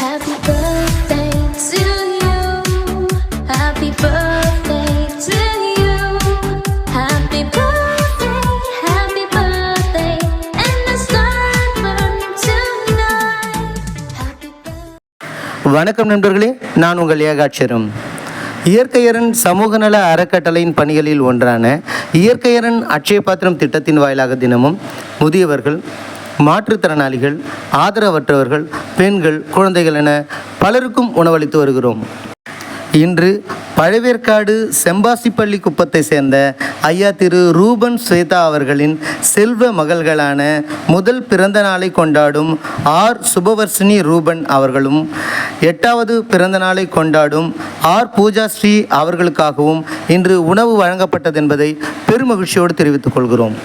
Happy birthday to you. Happy birthday to you. Happy birthday, happy birthday. And the sun burning tonight. Happy birthday. வணக்கம் நண்பர்களே, நான் உங்கள் ஏகாட்சரம். இயற்கையரன் சமூக நல அறக்கட்டளையின் பணிகளில் ஒன்றான இயற்கையரன் அட்சய பாத்திரம் திட்டத்தின் வாயிலாக தினமும் முதியவர்கள், மாற்றுத்திறனாளிகள், ஆதரவற்றவர்கள், பெண்கள், குழந்தைகள் என பலருக்கும் உணவளித்து வருகிறோம். இன்று பழவேற்காடு செம்பாசிப்பள்ளி குப்பத்தை சேர்ந்த ஐயா திரு ரூபன் ஸ்வேதா அவர்களின் செல்வ மகள்களான முதல் பிறந்த நாளை கொண்டாடும் ஆர் சுபவர்ஷினி ரூபன் அவர்களும் 8வது பிறந்த நாளை கொண்டாடும் ஆர் பூஜா ஸ்ரீ அவர்களுக்காகவும் இன்று உணவு வழங்கப்பட்டது என்பதை பெருமகிழ்ச்சியோடு தெரிவித்துக் கொள்கிறோம்.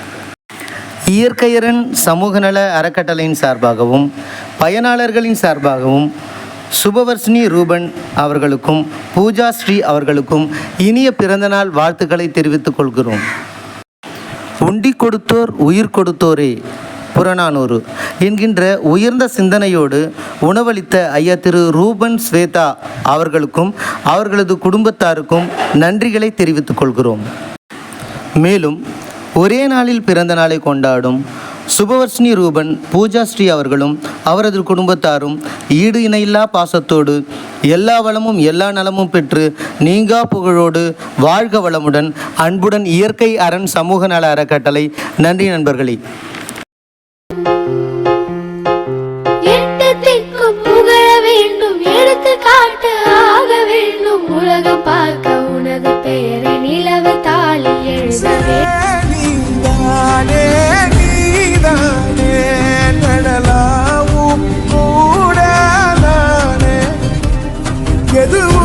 இயற்கையரன் சமூக நல அறக்கட்டளையின் சார்பாகவும் பயனாளர்களின் சார்பாகவும் சுபவர்ஷினி ரூபன் அவர்களுக்கும் பூஜா ஸ்ரீ அவர்களுக்கும் இனிய பிறந்தநாள் வாழ்த்துக்களை தெரிவித்துக் கொள்கிறோம். உண்டி கொடுத்தோர் உயிர் கொடுத்தோரே புறநானூறு என்கின்ற உயர்ந்த சிந்தனையோடு உணவளித்த ஐயா திரு ரூபன் ஸ்வேதா அவர்களுக்கும் அவர்களது குடும்பத்தாருக்கும் நன்றிகளை தெரிவித்துக் கொள்கிறோம். மேலும் ஒரே நாளில் பிறந்த நாளை கொண்டாடும் சுபவர்ஷினி ரூபன், பூஜா ஸ்ரீ அவர்களும் அவரது குடும்பத்தாரும் ஈடு இணையில்லா பாசத்தோடு எல்லா வளமும் எல்லா நலமும் பெற்று நீங்கா புகழோடு வாழ்க வளமுடன் அன்புடன் இயற்கை அரண் சமூக நல அறக்கட்டளை. நன்றி நண்பர்களே. உலகம் பார்க்க உனது பெயரை நிலவு தாளி எழுதவே நடலாவும் கூட நானே எதுவும்